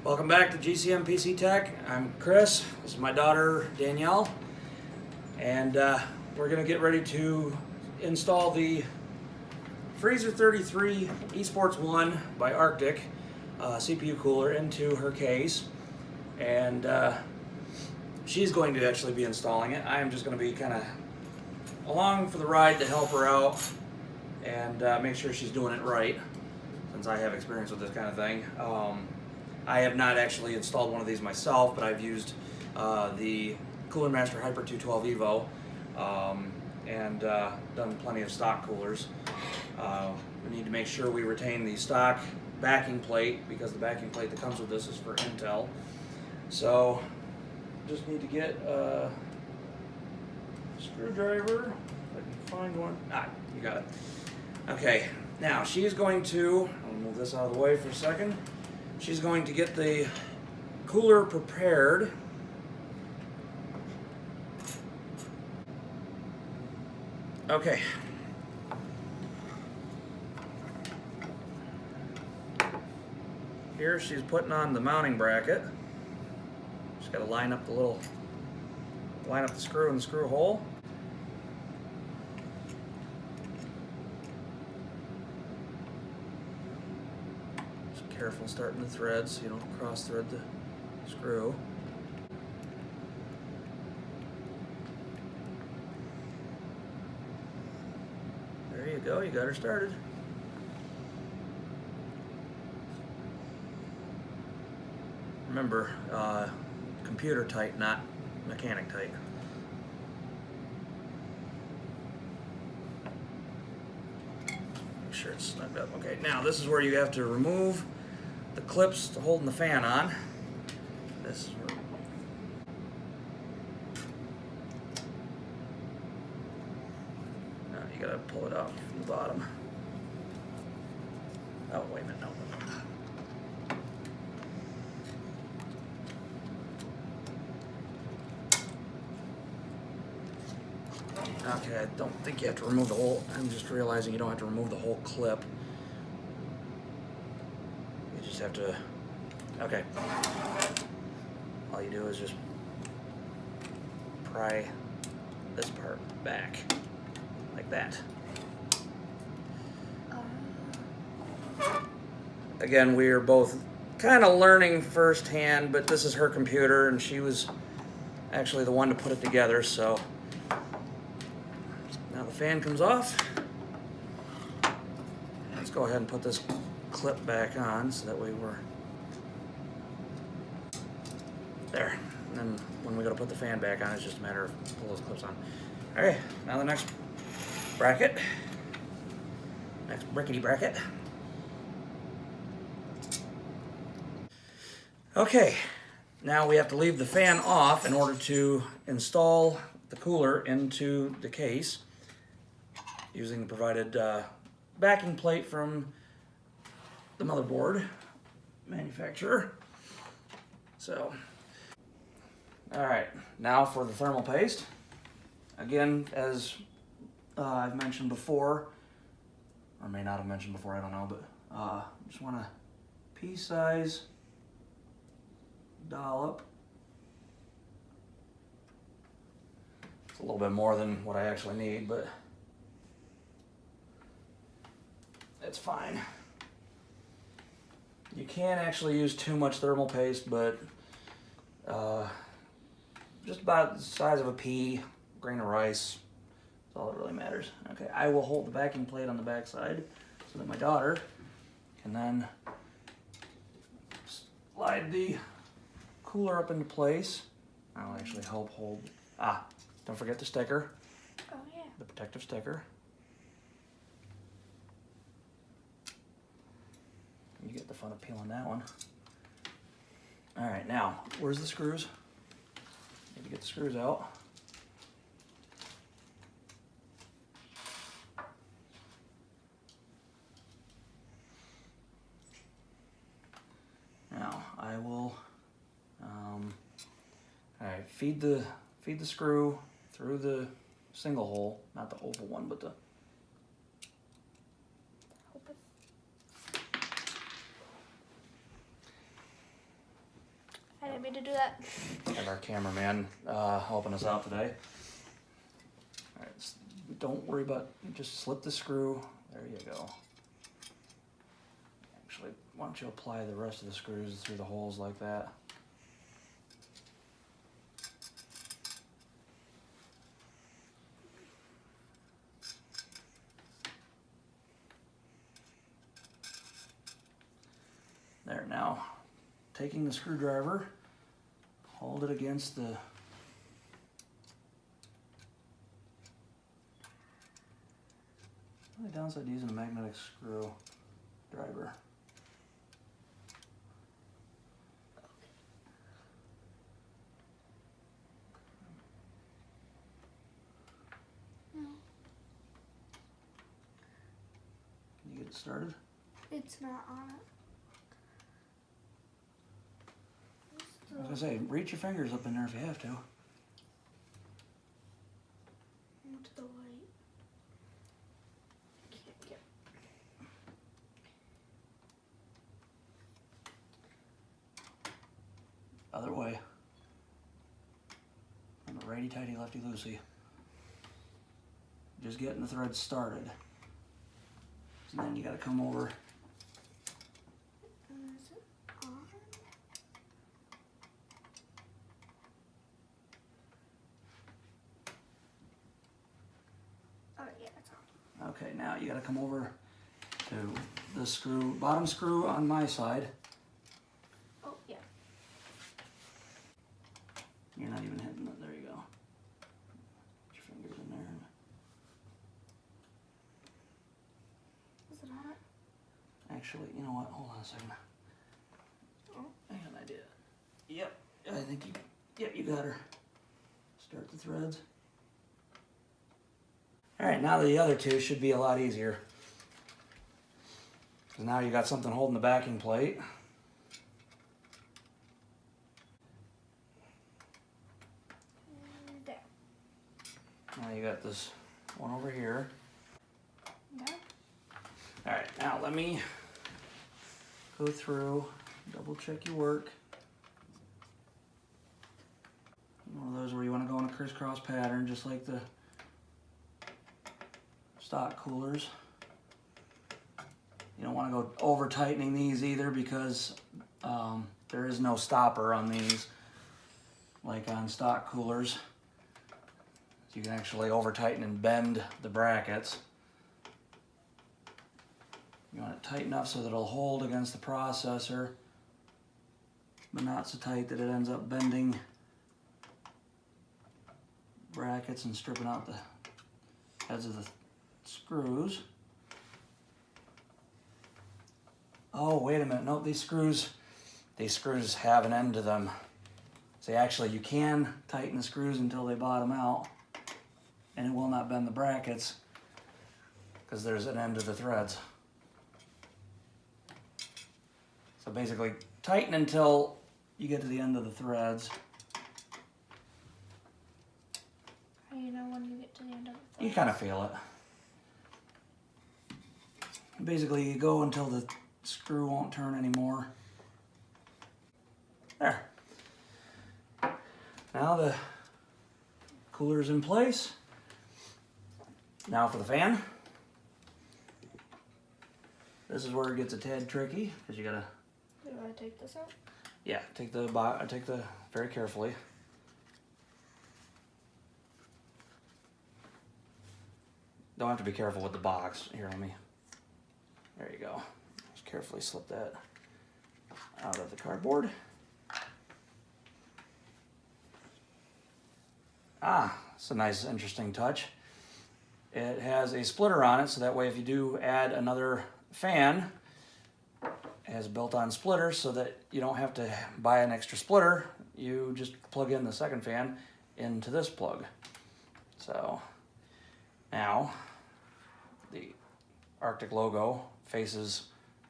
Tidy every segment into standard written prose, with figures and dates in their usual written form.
Welcome back to GCM PC Tech. I'm Chris. This is my daughter Danielle, and we're going to get ready to install the Freezer 33 esports1 by Arctic CPU cooler into her case, and she's going to actually be installing it. I am just going to be kind of along for the ride to help her out and make sure she's doing it right, since I have experience with this kind of thing. I have not actually installed one of these myself, but I've used the Cooler Master Hyper 212 Evo and done plenty of stock coolers. We need to make sure we retain the stock backing plate, because the backing plate that comes with this is for Intel. So just need to get a screwdriver, if I can find one. You got it. Okay, now she's going to, I'll move this out of the way for a second. She's going to get the cooler prepared. Okay. Here she's putting on the mounting bracket. Just got to line up the screw in the screw hole. Careful starting the threads so you don't cross thread the screw. There you go, you got her started. Remember, computer tight, not mechanic tight. Make sure it's snugged up. Okay, now this is where you have to remove the clips to holding the fan on. This is where you gotta pull it out from the bottom. Oh, wait a minute, no. Okay, I don't think you have to remove the whole, I'm just realizing you don't have to remove the whole clip. You just have to, okay. All you do is just pry this part back, like that. Again, we are both kind of learning firsthand, but this is her computer and she was actually the one to put it together, so. Now the fan comes off. Let's go ahead and put this clip back on so that way we're there. And then when we go to put the fan back on, it's just a matter of pull those clips on. Okay, now the next bracket. Next brickety bracket. Okay, now we have to leave the fan off in order to install the cooler into the case, using the provided backing plate from the motherboard manufacturer. So, all right, now for the thermal paste. Again, as I've mentioned before, or may not have mentioned before, I don't know, but just want a pea-size dollop. It's a little bit more than what I actually need, but it's fine. You can actually use too much thermal paste, but just about the size of a pea, grain of rice, that's all that really matters. Okay, I will hold the backing plate on the back side so that my daughter can then slide the cooler up into place. I'll actually help hold. Don't forget the sticker. Oh yeah. The protective sticker. You get the fun of peeling that one. All right, now, where's the screws? Need to get the screws out. Now, I will, all right, feed the screw through the single hole, not the oval one, but the wanted me to do that. Have our cameraman helping us out today. All right, don't worry about, just slip the screw. There you go. Actually, why don't you apply the rest of the screws through the holes like that. There, now, taking the screwdriver, hold it against the only downside to using a magnetic screwdriver. No. Can you get it started? It's not on it. I was gonna say, reach your fingers up in there if you have to. Into the light. Can't get. Other way. And the righty tighty, lefty loosey. Just getting the thread started. And then you gotta come over. Is it on? Oh yeah, it's on. Okay, now you gotta come over to the screw, bottom screw on my side. Oh yeah. You're not even hitting it, there you go. Put your fingers in there. Is it on it? Actually, you know what, hold on a second. Oh. I got an idea. Yep, I think you got her. Start the threads. All right, now the other two should be a lot easier. Because now you got something holding the backing plate. And there. Now you got this one over here. Yeah. All right, now let me go through, double check your work. One of those where you want to go in a crisscross pattern, just like the stock coolers. You don't want to go over tightening these either because there is no stopper on these, like on stock coolers. You can actually over tighten and bend the brackets. You want it tight enough so that it'll hold against the processor, but not so tight that it ends up bending brackets and stripping out the heads of the screws. Oh, wait a minute. Nope, these screws have an end to them. So actually you can tighten the screws until they bottom out and it will not bend the brackets because there's an end to the threads. So basically tighten until you get to the end of the threads. How do you know when you get to the end of the thread? You kind of feel it. Basically, you go until the screw won't turn anymore. There. Now the cooler's in place. Now for the fan. This is where it gets a tad tricky because you gotta. Do I take this out? Yeah, take the very carefully. Don't have to be careful with the box. Here, let me. There you go. Just carefully slip that out of the cardboard. Ah, it's a nice, interesting touch. It has a splitter on it, so that way if you do add another fan, it has a built-on splitter so that you don't have to buy an extra splitter. You just plug in the second fan into this plug. So now the Arctic logo faces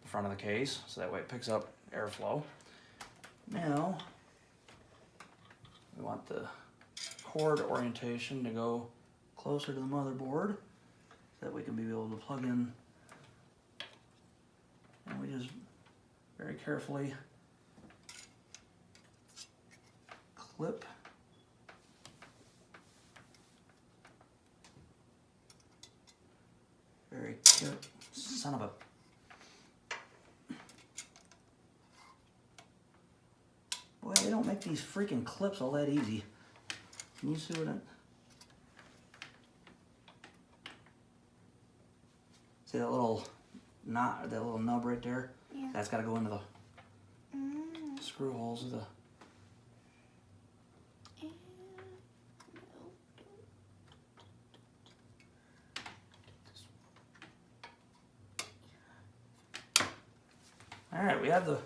the front of the case, so that way it picks up airflow. Now we want the cord orientation to go closer to the motherboard so that we can be able to plug in, and we just very carefully clip. Very cute. Son of a... Boy, they don't make these freaking clips all that easy. Can you see what it... See that little knot, that little nub right there? Yeah. That's got to go into the screw holes of the... All right, we have the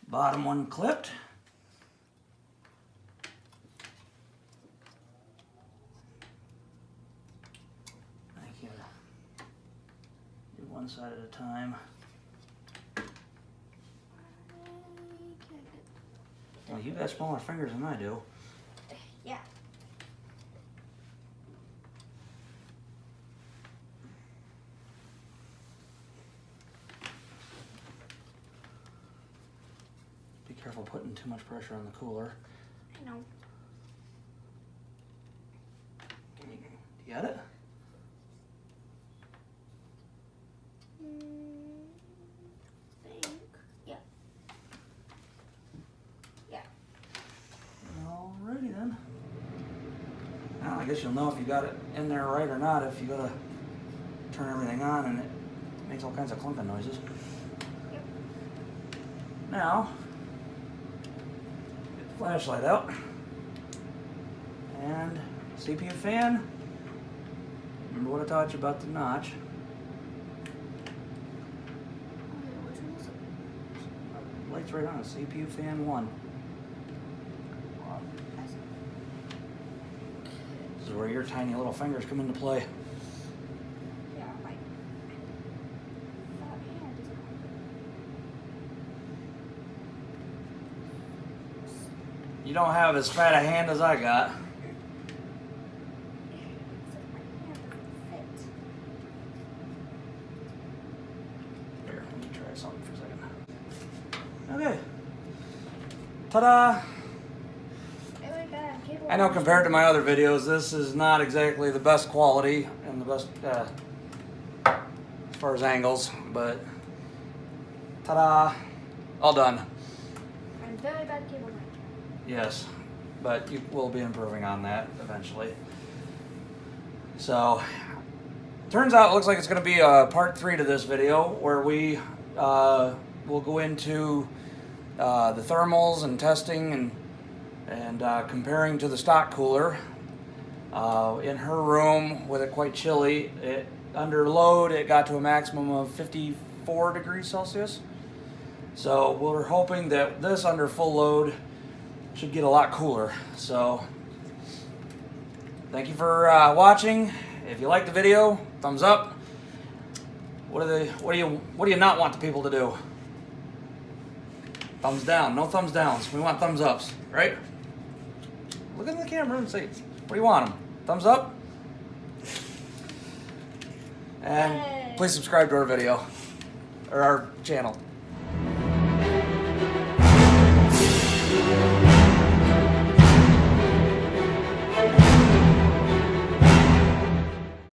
bottom one clipped. I can do one side at a time. Well, you got smaller fingers than I do. Yeah. Be careful putting too much pressure on the cooler. I know. You got it? Think. Yeah. Yeah. Alrighty then. Now I guess you'll know if you got it in there right or not if you gotta turn everything on and it makes all kinds of clunking noises. Yep. Now, get the flashlight out and CPU fan. Remember what I taught you about the notch? Okay, which one is it? Light's right on it. CPU fan 1. I see. This is where your tiny little fingers come into play. Yeah, my fat hand is You don't have as fat a hand as I got. Here, let me try something for a second. Okay. Ta-da! Really bad cable. I know compared to my other videos, this is not exactly the best quality and the best as far as angles, but ta-da! All done. I'm very bad cable manager. Yes, but you will be improving on that eventually. So, turns out it looks like it's going to be a part 3 to this video where we will go into the thermals and testing and comparing to the stock cooler. In her room, with it quite chilly, under load it got to a maximum of 54 degrees Celsius. So we're hoping that this under full load should get a lot cooler. So thank you for watching. If you like the video, thumbs up. What do you not want the people to do? Thumbs down. No thumbs downs. We want thumbs ups, right? Look in the camera and say, what do you want them? Thumbs up? And please subscribe to our video or our channel.